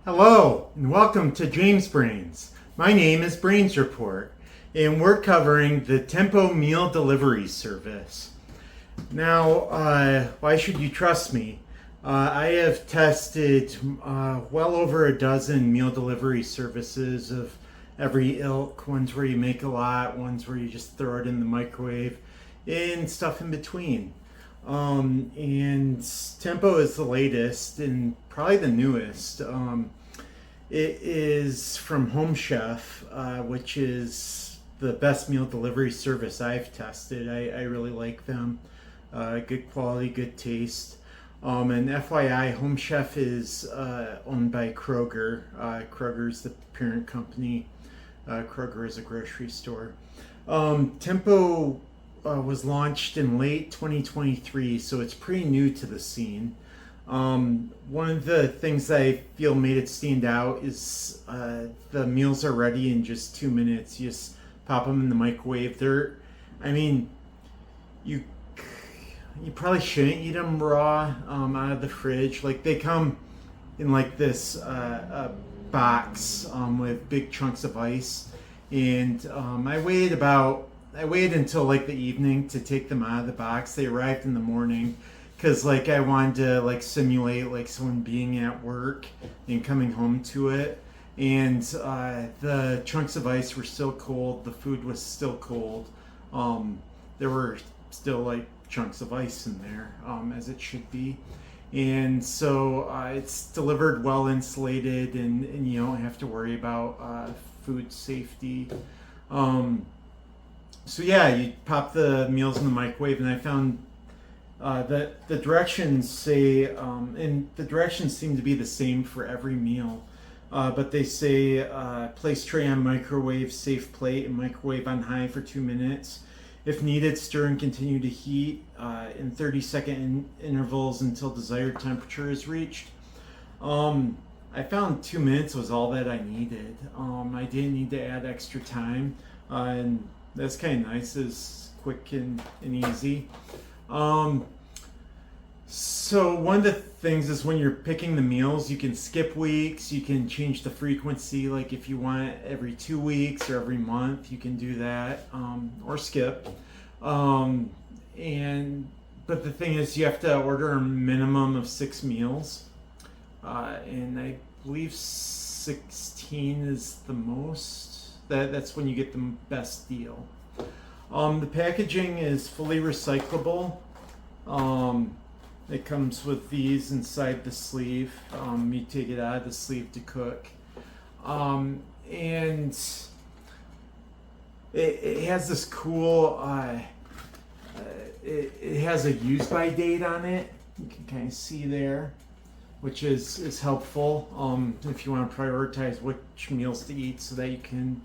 Hello and welcome to James Brains. My name is Brains Report and we're covering the Tempo meal delivery service. Now, why should you trust me? I have tested well over a dozen meal delivery services of every ilk, ones where you make a lot, ones where you just throw it in the microwave, and stuff in between. And Tempo is the latest and probably the newest. It is from Home Chef, which is the best meal delivery service I've tested. I really like them. Good quality, good taste. And FYI, Home Chef is owned by Kroger. Kroger's the parent company. Kroger is a grocery store. Tempo was launched in late 2023, so it's pretty new to the scene. One of the things that I feel made it stand out is the meals are ready in just 2 minutes. You just pop them in the microwave. You probably shouldn't eat them raw out of the fridge. Like they come in like this box with big chunks of ice, and I waited until like the evening to take them out of the box. They arrived in the morning because like I wanted to like simulate like someone being at work and coming home to it. And the chunks of ice were still cold. The food was still cold. There were still like chunks of ice in there, as it should be. And so it's delivered well insulated, and you don't have to worry about food safety. So yeah, you pop the meals in the microwave, and I found that the directions say, and the directions seem to be the same for every meal, but they say place tray on microwave, safe plate, and microwave on high for 2 minutes. If needed, stir and continue to heat in 30-second intervals until desired temperature is reached. I found 2 minutes was all that I needed. I didn't need to add extra time, and that's kind of nice. It's quick and easy. So one of the things is when you're picking the meals, you can skip weeks, you can change the frequency, like if you want it every 2 weeks or every month, you can do that, or skip. But the thing is, you have to order a minimum of 6 meals, and I believe 16 is the most. That's when you get the best deal. The packaging is fully recyclable. It comes with these inside the sleeve. You take it out of the sleeve to cook. And it has this cool, it has a use by date on it. You can kind of see there, which is helpful if you want to prioritize which meals to eat so that you can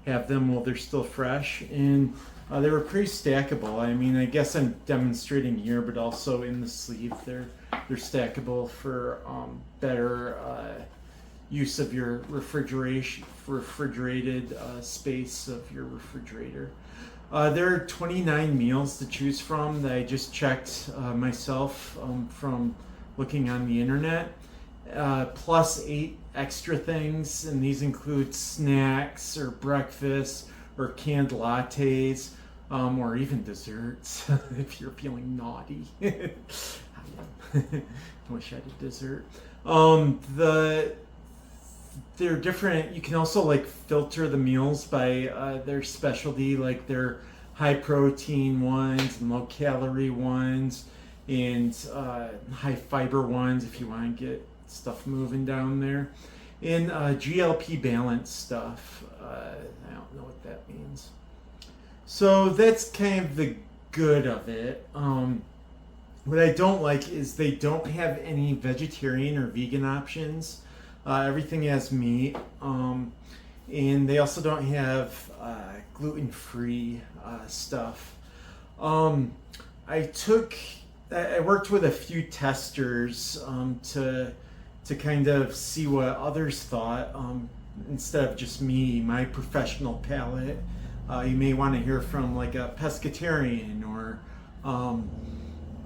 have them while they're still fresh. And they were pretty stackable. I mean, I guess I'm demonstrating here, but also in the sleeve, they're stackable for better use of your refrigerated space of your refrigerator. There are 29 meals to choose from that I just checked myself from looking on the internet, plus 8 extra things, and these include snacks or breakfast or canned lattes, or even desserts if you're feeling naughty. I wish I had a dessert. They're different. You can also like filter the meals by their specialty, like their high protein ones and low calorie ones, and high fiber ones if you want to get stuff moving down there, and GLP balanced stuff. I don't know what that means. So that's kind of the good of it. What I don't like is they don't have any vegetarian or vegan options. Everything has meat, and they also don't have gluten-free stuff. I worked with a few testers to kind of see what others thought, instead of just me, my professional palate. You may want to hear from like a pescatarian or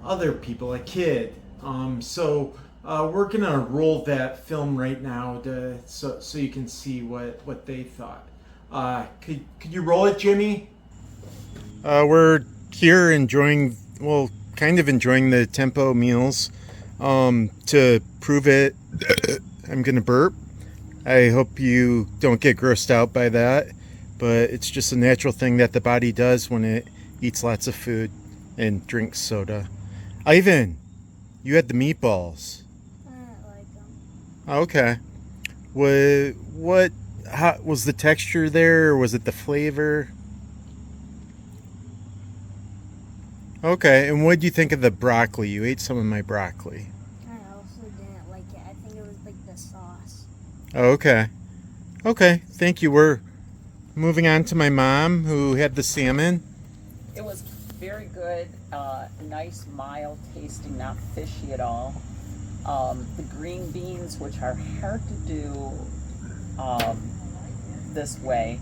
other people, a kid. So We're gonna roll that film right now so you can see what they thought. Could you roll it, Jimmy? We're here enjoying, well, kind of enjoying the tempo meals. To prove it, I'm gonna burp. I hope you don't get grossed out by that, but it's just a natural thing that the body does when it eats lots of food and drinks soda. Ivan, you had the meatballs. I don't like them. Okay. How was the texture there, or was it the flavor? Okay, and what do you think of the broccoli? You ate some of my broccoli. I also didn't like it. I think it was like the sauce. Okay. Okay, thank you. We're moving on to my mom, who had the salmon. It was very good, nice, mild tasting, not fishy at all. The green beans, which are hard to do this way,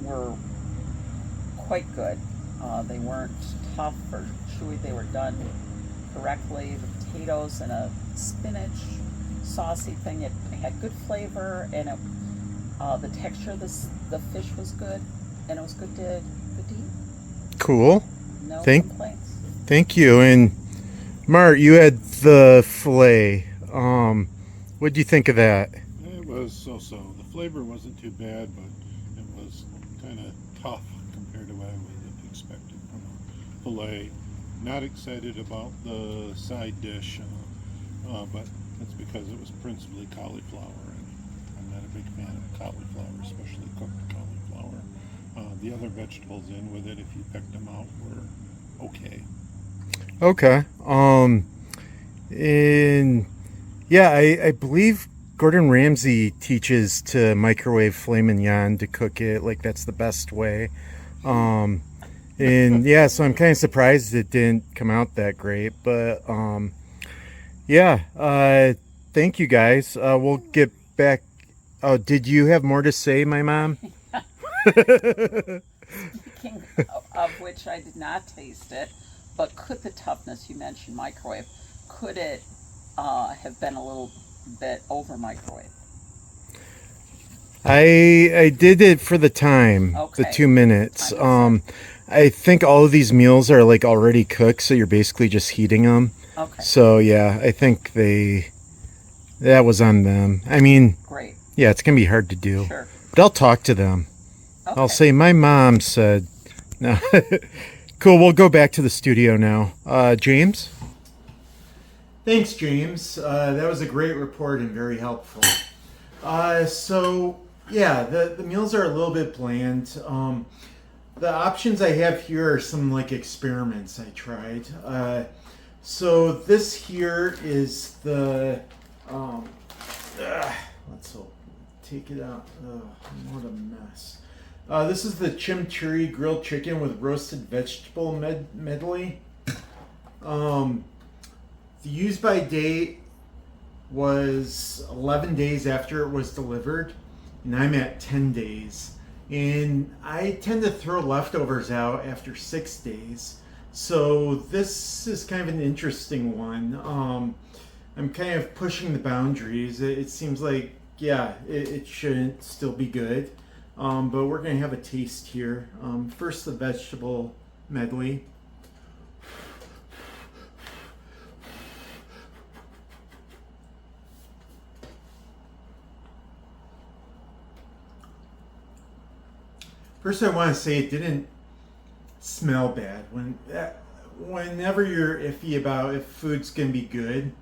were quite good. They weren't tough or chewy. They were done correctly. The potatoes and a spinach saucy thing. It had good flavor, and the texture of the fish was good, and it was good to eat. Cool. No Thank complaints. you. And Mart, you had the filet. What do you think of that? It was so-so. The flavor wasn't too bad, but it was kind of tough compared to what I would have expected from a filet. Not excited about the side dish, but that's because it was principally cauliflower, and I'm not a big fan of cauliflower, especially cooked cauliflower. The other vegetables in with it, if you picked them out, were okay. Okay. And yeah, I believe Gordon Ramsay teaches to microwave filet mignon to cook it. Like, that's the best way. And yeah, so I'm kind of surprised it didn't come out that great. But yeah, thank you guys. We'll get back. Oh, did you have more to say, my mom? Speaking of which, I did not taste it, but could the toughness you mentioned, microwave, could it have been a little bit over microwave? I did it for the time, the Okay. 2 minutes. Time is I think all of these meals are like already cooked, so you're basically just heating them. Okay, So yeah, I think that was on them. I mean, great, yeah, it's gonna be hard to do, sure. but I'll talk to them. Okay. I'll say my mom said. No. Cool. We'll go back to the studio now. James. Thanks, James. That was a great report and very helpful. So yeah, the meals are a little bit bland. The options I have here are some like experiments I tried. So this here is the let's take it out. What a mess. This is the chimichurri grilled chicken with roasted vegetable medley. The use by date was 11 days after it was delivered, and I'm at 10 days. And I tend to throw leftovers out after 6 days. So this is kind of an interesting one. I'm kind of pushing the boundaries. It seems like, yeah, it shouldn't still be good. But we're going to have a taste here. First, the vegetable medley. First, I want to say it didn't smell bad. Whenever you're iffy about if food's going to be good,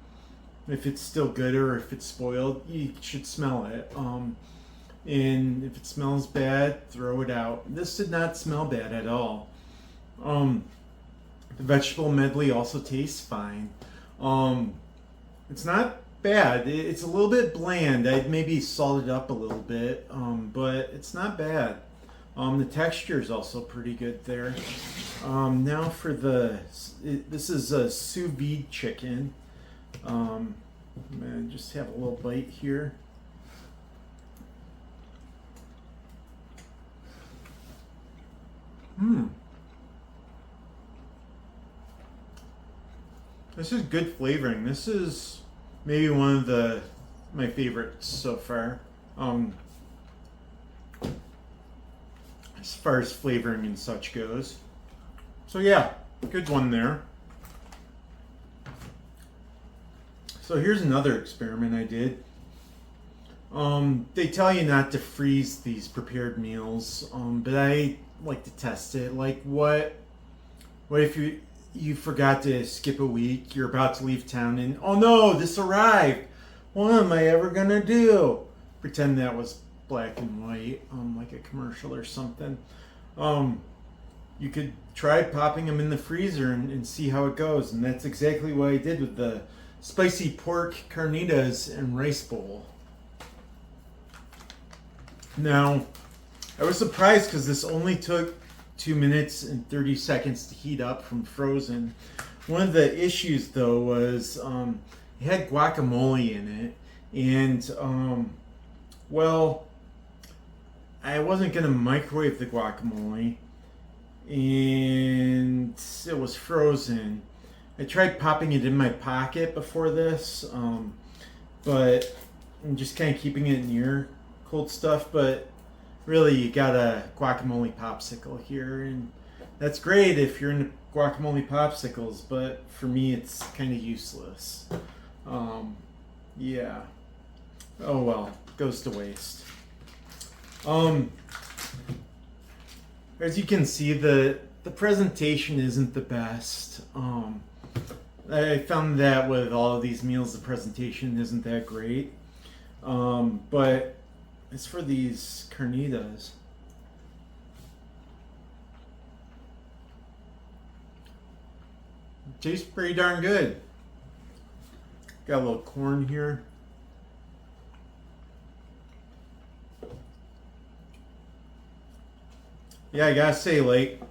if it's still good or if it's spoiled, you should smell it. And if it smells bad, throw it out. This did not smell bad at all. The vegetable medley also tastes fine. It's not bad. It's a little bit bland. I'd maybe salt it up a little bit, but it's not bad. The texture is also pretty good there. Now for this is a sous vide chicken. I'm gonna just have a little bite here. This is good flavoring. This is maybe one of my favorites so far. As far as flavoring and such goes. So yeah, good one there. So here's another experiment I did. They tell you not to freeze these prepared meals, but I like to test it. Like, what if you forgot to skip a week? You're about to leave town, and oh no, this arrived. What am I ever gonna do? Pretend that was black and white, like a commercial or something. You could try popping them in the freezer and see how it goes, and that's exactly what I did with the spicy pork carnitas and rice bowl. Now, I was surprised because this only took 2 minutes and 30 seconds to heat up from frozen. One of the issues, though, was it had guacamole in it, and well, I wasn't going to microwave the guacamole, and it was frozen. I tried popping it in my pocket before this, but I'm just kind of keeping it near cold stuff. But really, you got a guacamole popsicle here, and that's great if you're into guacamole popsicles, but for me it's kind of useless. Yeah. Oh well, goes to waste. As you can see, the presentation isn't the best. I found that with all of these meals, the presentation isn't that great. But as for these carnitas, tastes pretty darn good. Got a little corn here. Yeah, I gotta say, like,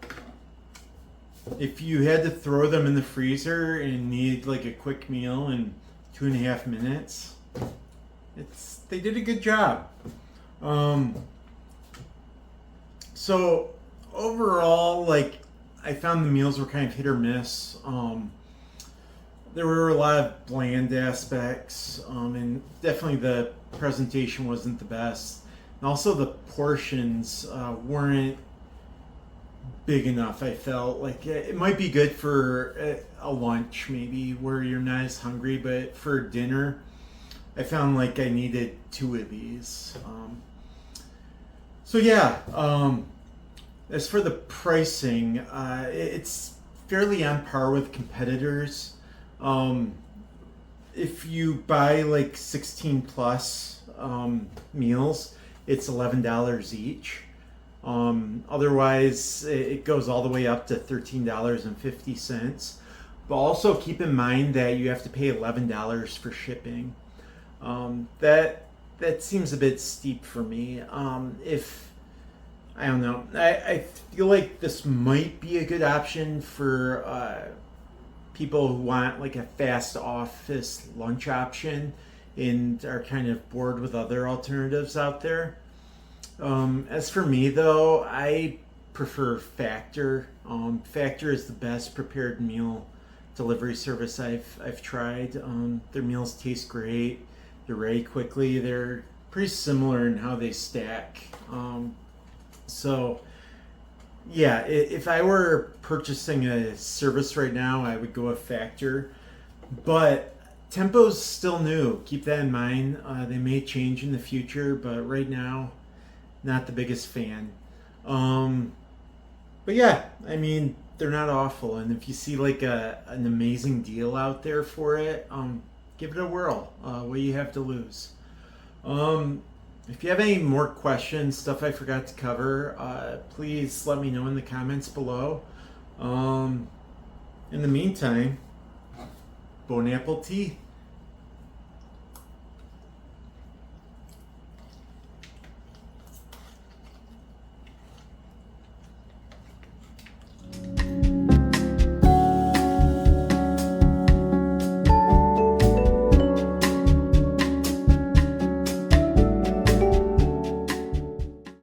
if you had to throw them in the freezer and need like a quick meal in 2.5 minutes, they did a good job. So overall, like, I found the meals were kind of hit or miss. There were a lot of bland aspects, and definitely the presentation wasn't the best. And also the portions weren't big enough. I felt like it might be good for a lunch maybe where you're not as hungry, but for dinner I found like I needed 2 of these. So yeah, as for the pricing, it's fairly on par with competitors. If you buy like 16 plus meals, it's $11 each. Otherwise, it goes all the way up to $13.50. But also keep in mind that you have to pay $11 for shipping. That seems a bit steep for me. I don't know. I feel like this might be a good option for people who want like a fast office lunch option and are kind of bored with other alternatives out there. As for me though, I prefer Factor. Factor is the best prepared meal delivery service I've tried. Their meals taste great. They're ready quickly. They're pretty similar in how they stack. So yeah, if I were purchasing a service right now, I would go with Factor. But Tempo's still new. Keep that in mind. They may change in the future, but right now, not the biggest fan. But yeah, I mean, they're not awful. And if you see like an amazing deal out there for it, give it a whirl. What do you have to lose? If you have any more questions, stuff I forgot to cover, please let me know in the comments below. In the meantime, bon appetit.